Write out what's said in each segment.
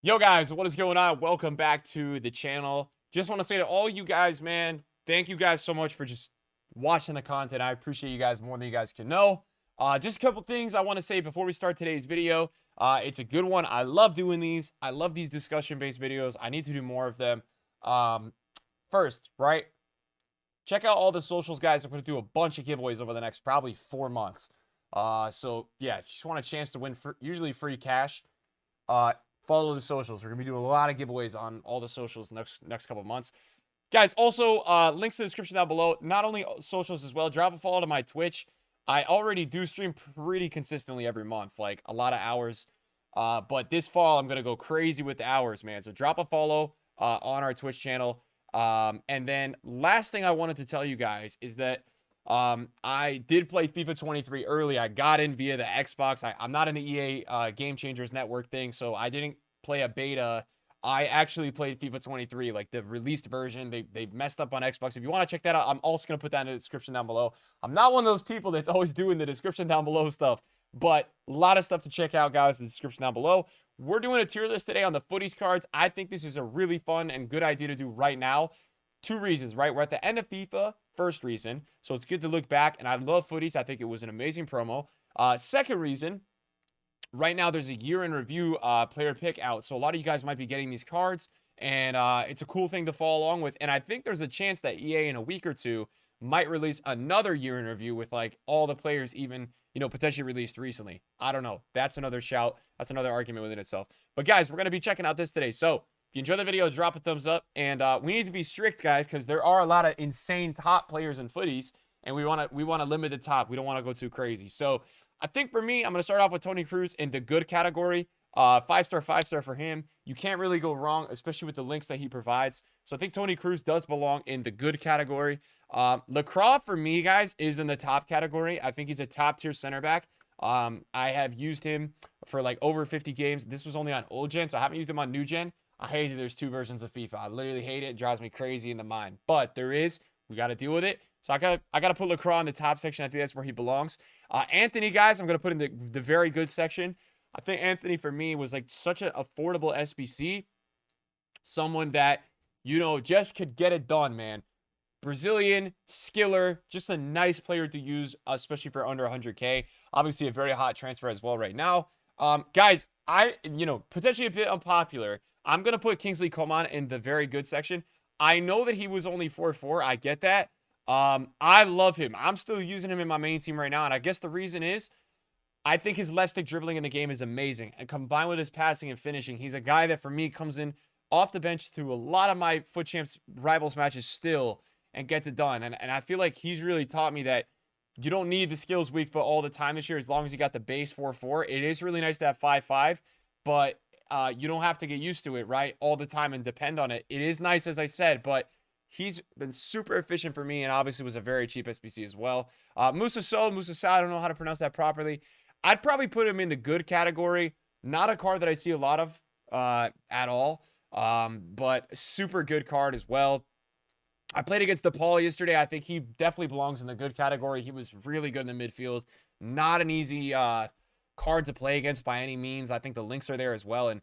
Yo guys, what is going on? Welcome back to the channel. Just want to say to all you guys, man, thank you guys so much for just watching the content. I appreciate you guys more than you guys can know. Just a couple things I want to say before we start today's video. It's a good one. I love doing these. I love these discussion-based videos. I need to do more of them. First, right? Check out all the socials, guys. I'm going to do a bunch of giveaways over the next probably 4 months. So yeah, if you just want a chance to win usually free cash, follow the socials. We're gonna be doing a lot of giveaways on all the socials next couple of months, guys. Also, links in the description down below. Not only socials as well. Drop a follow to my Twitch. I already do stream pretty consistently every month, like a lot of hours. But this fall I'm gonna go crazy with the hours, man. So drop a follow on our Twitch channel. And then last thing I wanted to tell you guys is that I did play FIFA 23 early. I got in via the Xbox. I'm not in the EA Game Changers Network thing, so I didn't play a beta. I actually played FIFA 23, like the released version. They messed up on Xbox. If you want to check that out, I'm also going to put that in the description down below. I'm not one of those people that's always doing the description down below stuff, but a lot of stuff to check out, guys, in the description down below. We're doing a tier list today on the Footies cards. I think this is a really fun and good idea to do right now. Two reasons, right? We're at the end of FIFA. First reason. So it's good to look back. And I love Footies. I think it was an amazing promo. Second reason. Right now, there's a year in review player pick out. So a lot of you guys might be getting these cards. And it's a cool thing to follow along with. And I think there's a chance that EA in a week or two might release another year in review with like all the players even, potentially released recently. I don't know. That's another shout. That's another argument within itself. But guys, we're going to be checking out this today. So if you enjoy the video, drop a thumbs up. And we need to be strict, guys, because there are a lot of insane top players in Footies, and we want to limit the top. We don't want to go too crazy. So I think for me, I'm going to start off with Toni Kroos in the good category. 5-star, 5-star for him. You can't really go wrong, especially with the links that he provides. So I think Toni Kroos does belong in the good category. Lacroix, for me, guys, is in the top category. I think he's a top-tier center back. I have used him for like over 50 games. This was only on old gen, so I haven't used him on new gen. I hate that there's two versions of FIFA. I literally hate it. It drives me crazy in the mind. But there is. We got to deal with it. So I got to put Lacroix in the top section. I think that's where he belongs. Anthony, guys, I'm going to put in the very good section. I think Anthony, for me, was like such an affordable SBC. Someone that, just could get it done, man. Brazilian, skiller, just a nice player to use, especially for under 100K. Obviously, a very hot transfer as well right now. Guys, potentially a bit unpopular. I'm going to put Kingsley Coman in the very good section. I know that he was only 4-4. I get that. I love him. I'm still using him in my main team right now. And I guess the reason is I think his left stick dribbling in the game is amazing. And combined with his passing and finishing, he's a guy that for me comes in off the bench to a lot of my FUT Champs rivals matches still and gets it done. And I feel like he's really taught me that you don't need the skills weak foot all the time this year as long as you got the base 4-4. It is really nice to have 5-5, but you don't have to get used to it, right, all the time and depend on it. It is nice, as I said, but he's been super efficient for me and obviously was a very cheap SBC as well. Musa Sow, I don't know how to pronounce that properly. I'd probably put him in the good category. Not a card that I see a lot of at all, but super good card as well. I played against DePaul yesterday. I think he definitely belongs in the good category. He was really good in the midfield. Not an easy card to play against by any means. I think the links are there as well. And,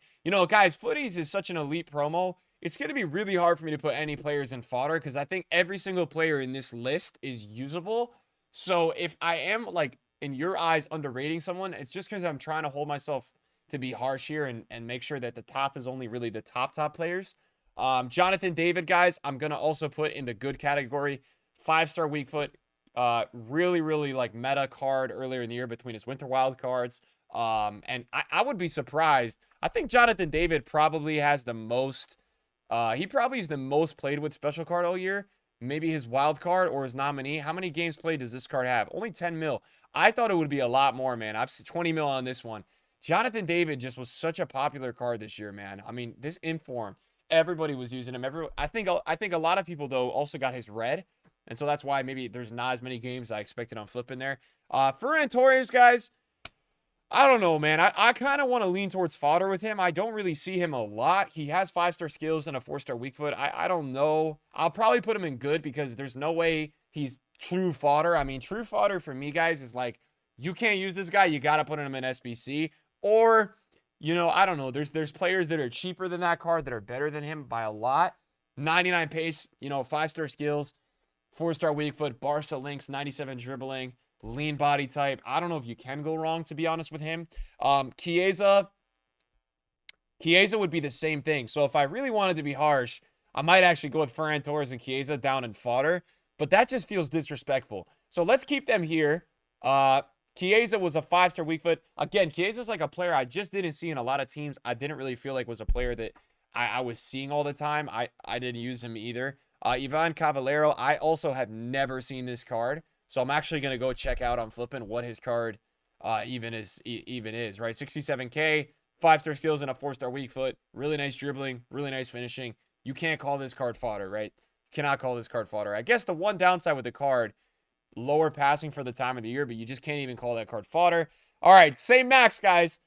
guys, Footies is such an elite promo. It's going to be really hard for me to put any players in fodder because I think every single player in this list is usable. So if I am, like, in your eyes, underrating someone, it's just because I'm trying to hold myself to be harsh here and make sure that the top is only really the top players. Jonathan David, guys, I'm going to also put in the good category. 5-star weak foot. Really, really like meta card earlier in the year between his winter wild cards. And I would be surprised. I think Jonathan David probably has the most, he probably is the most played with special card all year. Maybe his wild card or his nominee. How many games played does this card have? Only 10 mil. I thought it would be a lot more, man. I've seen 20 mil on this one. Jonathan David just was such a popular card this year, man. I mean, this inform, everybody was using him. I think a lot of people though also got his red. And so that's why maybe there's not as many games I expected on flipping there. Ferran Torres, guys, I don't know, man. I kind of want to lean towards fodder with him. I don't really see him a lot. He has 5-star skills and a 4-star weak foot. I don't know. I'll probably put him in good because there's no way he's true fodder. I mean, true fodder for me, guys, is like, you can't use this guy. You got to put him in SBC. Or I don't know. There's players that are cheaper than that card that are better than him by a lot. 99 pace, 5-star skills, 4-star weak foot, Barca links, 97 dribbling, lean body type. I don't know if you can go wrong, to be honest with him. Chiesa would be the same thing. So if I really wanted to be harsh, I might actually go with Ferran Torres and Chiesa down in fodder, but that just feels disrespectful. So let's keep them here. Chiesa was a 5-star weak foot. Again, Chiesa's like a player I just didn't see in a lot of teams. I didn't really feel like was a player that I was seeing all the time. I didn't use him either. Ivan Cavallero, I also have never seen this card. So I'm actually going to go check out on Flippin' what his card even is, right? 67K, 5-star skills and a 4-star weak foot. Really nice dribbling, really nice finishing. You can't call this card fodder, right? You cannot call this card fodder. I guess the one downside with the card, lower passing for the time of the year, but you just can't even call that card fodder. All right, St. Max, guys.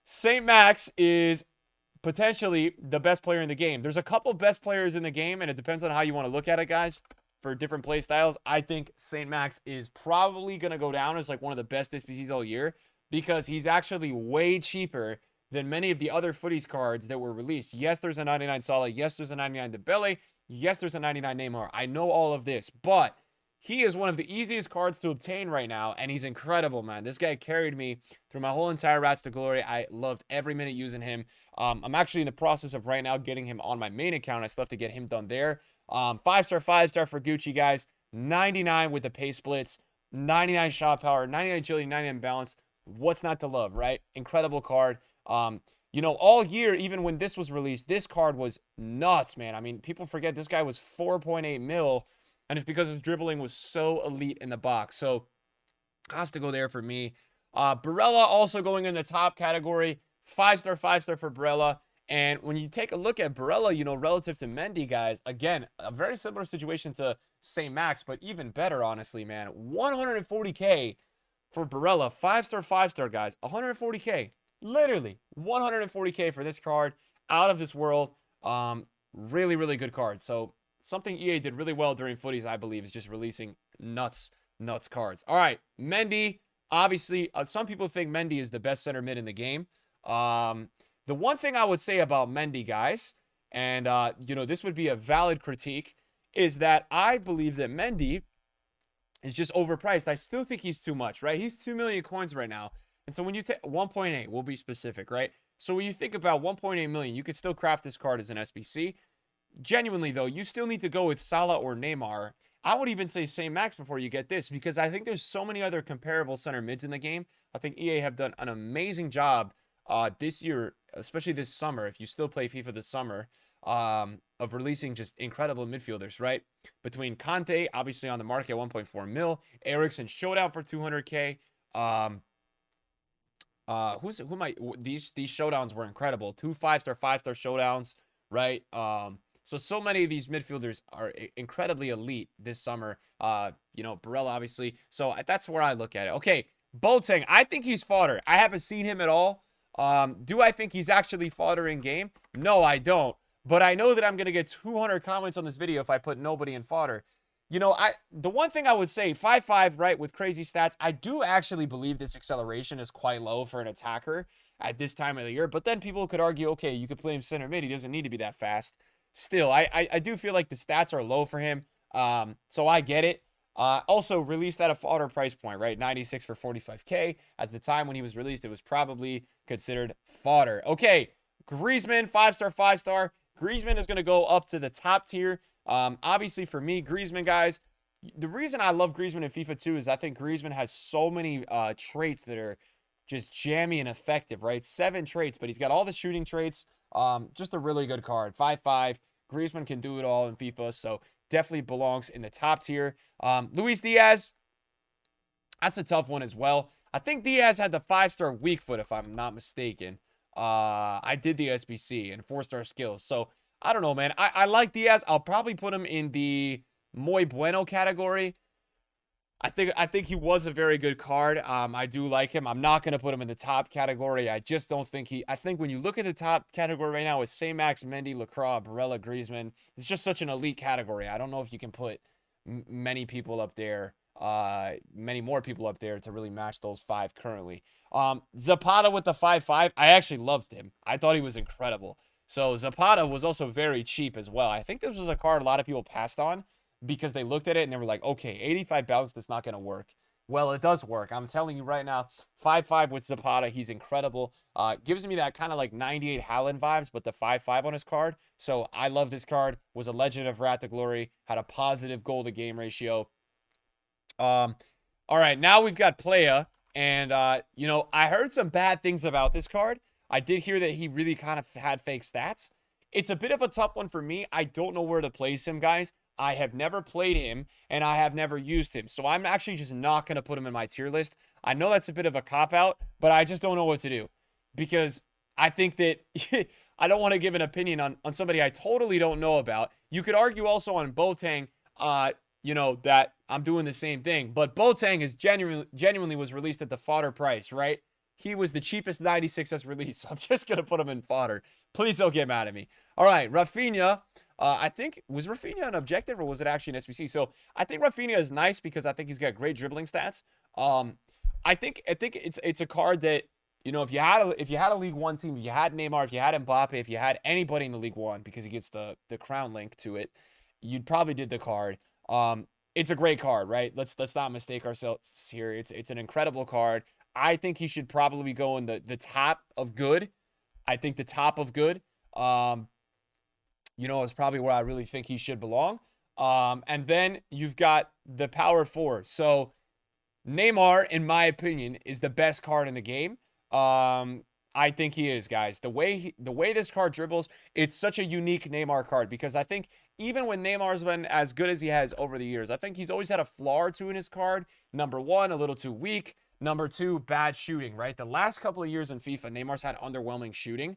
St. Max is potentially the best player in the game. There's a couple best players in the game, and it depends on how you want to look at it, guys, for different play styles. I think St. Max is probably going to go down as like one of the best SBCs all year because he's actually way cheaper than many of the other Footies cards that were released. Yes, there's a 99 Salah. Yes, there's a 99 Dembele. Yes, there's a 99 Neymar. I know all of this, but he is one of the easiest cards to obtain right now, and he's incredible, man. This guy carried me through my whole entire Rats to Glory. I loved every minute using him. I'm actually in the process of right now getting him on my main account. I still have to get him done there. 5-star for Gucci, guys. 99 with the pace splits, 99 shot power, 99 agility, 99 balance. What's not to love, right? Incredible card. All year, even when this was released, this card was nuts, man. I mean, people forget this guy was 4.8 mil, and it's because his dribbling was so elite in the box. So, has to go there for me. Barella also going in the top category. 5-star for Barella. And when you take a look at Barella, relative to Mendy, guys, again, a very similar situation to St. Max, but even better, honestly, man. 140K for Barella. 5-star, guys. 140K. Literally 140K for this card. Out of this world. Really, really good card. So something EA did really well during Footies, I believe, is just releasing nuts cards. All right, Mendy. Obviously, some people think Mendy is the best center mid in the game. The one thing I would say about Mendy, guys, and this would be a valid critique, is that I believe that Mendy is just overpriced. I still think he's too much, right? He's 2 million coins right now. And so when you take 1.8, we'll be specific, right? So when you think about 1.8 million, you could still craft this card as an SBC. Genuinely, though, you still need to go with Salah or Neymar. I would even say St. Max before you get this, because I think there's so many other comparable center mids in the game. I think EA have done an amazing job this year, especially this summer, if you still play FIFA this summer, of releasing just incredible midfielders, right? Between Conte, obviously on the market, 1.4 mil, Eriksen Showdown for 200K. These showdowns were incredible. 2 5-star showdowns, right? So many of these midfielders are incredibly elite this summer. Barella, obviously. So that's where I look at it. Okay, Boateng, I think he's fodder. I haven't seen him at all. Do I think he's actually fodder in game? No, I don't. But I know that I'm going to get 200 comments on this video if I put nobody in fodder. The one thing I would say, 5'5", right, with crazy stats, I do actually believe this acceleration is quite low for an attacker at this time of the year. But then people could argue, okay, you could play him center mid. He doesn't need to be that fast. Still, I do feel like the stats are low for him. So I get it. Also released at a fodder price point, right? 96 for 45K. At the time when he was released, it was probably considered fodder. Okay, Griezmann, 5-star. Griezmann is going to go up to the top tier. Obviously for me, Griezmann, guys, the reason I love Griezmann in FIFA 2 is I think Griezmann has so many traits that are just jammy and effective, right? 7 traits, but he's got all the shooting traits. Just a really good card. 5'5". Griezmann can do it all in FIFA, so definitely belongs in the top tier. Luis Diaz, that's a tough one as well. I think Diaz had the 5-star weak foot, if I'm not mistaken. I did the SBC and 4-star skills. So, I don't know, man. I like Diaz. I'll probably put him in the muy bueno category. I think he was a very good card. I do like him. I'm not going to put him in the top category. I just don't think I think when you look at the top category right now, it's St. Max, Mendy, Lacroix, Barella, Griezmann. It's just such an elite category. I don't know if you can put many people up there many more people up there to really match those 5 currently. Zapata with the 5.5, I actually loved him. I thought he was incredible. So Zapata was also very cheap as well. I think this was a card a lot of people passed on because they looked at it and they were like, okay, 85 bounce, that's not going to work. Well, it does work. I'm telling you right now, 5.5 with Zapata, he's incredible. Gives me that kind of like 98 Haaland vibes, but the 5.5 on his card. So I love this card. Was a legend of Wrath to Glory. Had a positive goal to game ratio. All right, now we've got Playa, and you know, I heard some bad things about this card. I did hear that he really kind of had fake stats. It's a bit of a tough one for me. I don't know where to place him, guys. I have never played him, and I have never used him. So I'm actually just not going to put him in my tier list. I know that's a bit of a cop-out, but I just don't know what to do. Because I think that I don't want to give an opinion on somebody I totally don't know about. You could argue also on Boateng, you know, that I'm doing the same thing. But Boateng is genuinely was released at the fodder price, right? He was the cheapest 96 as released, so I'm just going to put him in fodder. Please don't get mad at me. All right, Rafinha. I think, was Rafinha an objective or was it actually an SBC? So I think Rafinha is nice because I think he's got great dribbling stats. I think it's a card that, you know, if you had a League One team, if you had Neymar, if you had Mbappe, if you had anybody in the League One, because he gets the crown link to it, you'd probably did the card. It's a great card, right? Let's not mistake ourselves here. It's an incredible card. I think he should probably go in the top of good. I think the top of good, you know, is probably where I really think he should belong. And then you've got the power 4. So Neymar, in my opinion, is the best card in the game. I think he is, guys. The way this card dribbles, it's such a unique Neymar card because I think even when Neymar's been as good as he has over the years, I think he's always had a flaw or two in his card. Number 1, a little too weak. Number 2, bad shooting, right? The last couple of years in FIFA, Neymar's had underwhelming shooting.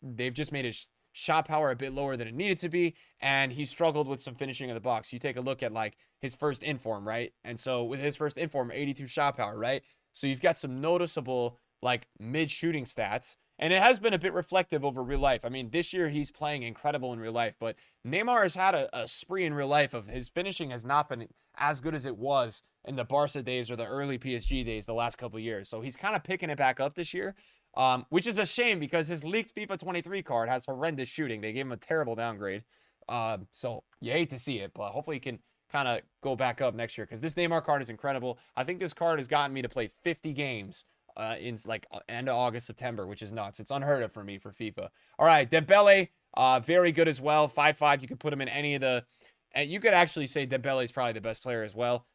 They've just made his shot power a bit lower than it needed to be, and he struggled with some finishing in the box. You take a look at like his first inform, right? And so with his first inform, 82 shot power, right? So you've got some noticeable like mid shooting stats, and it has been a bit reflective over real life. I mean, this year he's playing incredible in real life, but Neymar has had a spree in real life of his finishing has not been as good as it was in the Barca days or the early PSG days the last couple of years. So he's kind of picking it back up this year, which is a shame because his leaked FIFA 23 card has horrendous shooting. They gave him a terrible downgrade. So you hate to see it, but hopefully he can kind of go back up next year because this Neymar card is incredible. I think this card has gotten me to play 50 games in like end of August, September, which is nuts. It's unheard of for me for FIFA. All right, Dembele, very good as well. 5.5, you could put him in any of the, and you could actually say Dembele is probably the best player as well.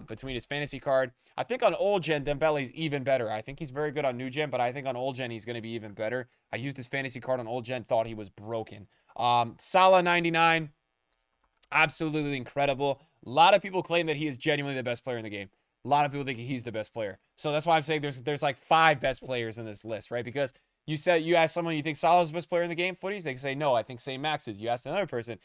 Between his fantasy card, I think on old gen Dembele's even better. I think he's very good on new gen, but I think on old gen he's going to be even better. I used his fantasy card on old gen, thought he was broken. Salah 99, absolutely incredible. A lot of people claim that he is genuinely the best player in the game. A lot of people think he's the best player. So that's why I'm saying there's like 5 best players in this list, right? Because you ask someone you think Salah's the best player in the game, Footies, they can say no, I think St. Max is. You ask another person,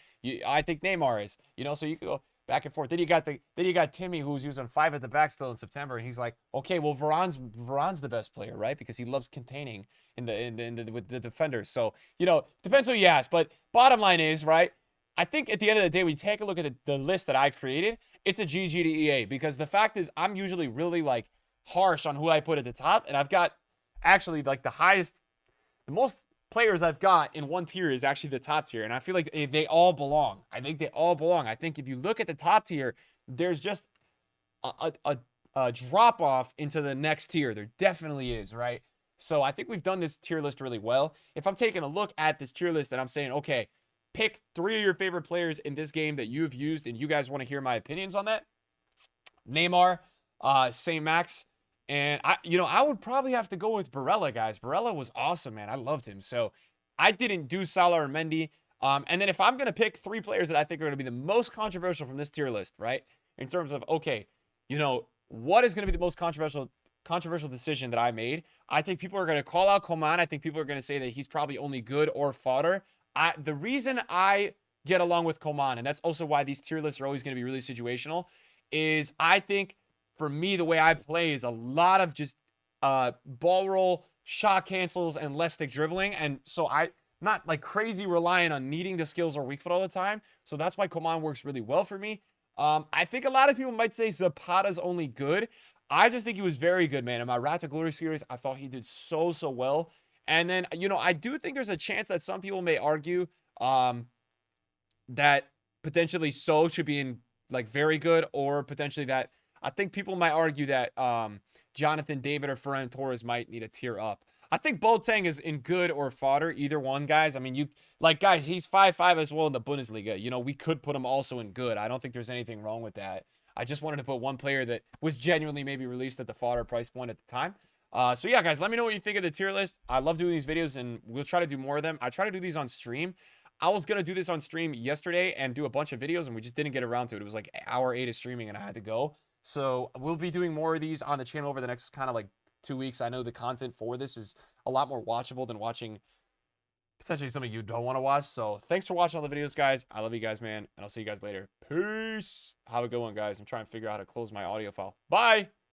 I think Neymar is. You know, so you can go back and forth. Then you got Timmy who's using 5 at the back still in September, and he's like, okay, well Varane's the best player, right? Because he loves containing with the defenders. So you know, depends who you ask. But bottom line is, right? I think at the end of the day, we take a look at the list that I created. It's a GG to EA because the fact is I'm usually really like harsh on who I put at the top, and I've got actually like the most players I've got in one tier is actually the top tier, and I feel like they all belong. I think they all belong. I think if you look at the top tier, there's just a drop off into the next tier. There definitely is, right? So I think we've done this tier list really well. If I'm taking a look at this tier list and I'm saying, okay, pick 3 of your favorite players in this game that you've used and you guys want to hear my opinions on that. Neymar, St. Max, and I would probably have to go with Barella, guys. Barella was awesome, man. I loved him. So I didn't do Salah or Mendy. And then if I'm going to pick 3 players that I think are going to be the most controversial from this tier list, right? In terms of, okay, what is going to be the most controversial decision that I made? I think people are going to call out Coman. I think people are going to say that he's probably only good or fodder. The reason I get along with Coman, and that's also why these tier lists are always going to be really situational, is I think for me, the way I play is a lot of just ball roll, shot cancels, and left stick dribbling. And so I'm not like crazy reliant on needing the skills or weak foot all the time. So that's why Coman works really well for me. I think a lot of people might say Zapata's only good. I just think he was very good, man. In my Rat to Glory series, I thought he did so well. And then, I do think there's a chance that some people may argue that potentially So should be in like very good, or potentially that I think people might argue that Jonathan David or Ferran Torres might need a tier up. I think Boateng is in good or fodder, either one, guys. I mean, guys, he's 5'5" as well in the Bundesliga. We could put him also in good. I don't think there's anything wrong with that. I just wanted to put one player that was genuinely maybe released at the fodder price point at the time. So yeah, guys, let me know what you think of the tier list. I love doing these videos, and we'll try to do more of them. I try to do these on stream. I was going to do this on stream yesterday and do a bunch of videos, and we just didn't get around to it. It was like hour 8 of streaming, and I had to go. So we'll be doing more of these on the channel over the next kind of like 2 weeks. I know the content for this is a lot more watchable than watching potentially something you don't want to watch. So thanks for watching all the videos, guys. I love you guys, man, and I'll see you guys later. Peace. Have a good one, guys. I'm trying to figure out how to close my audio file. Bye.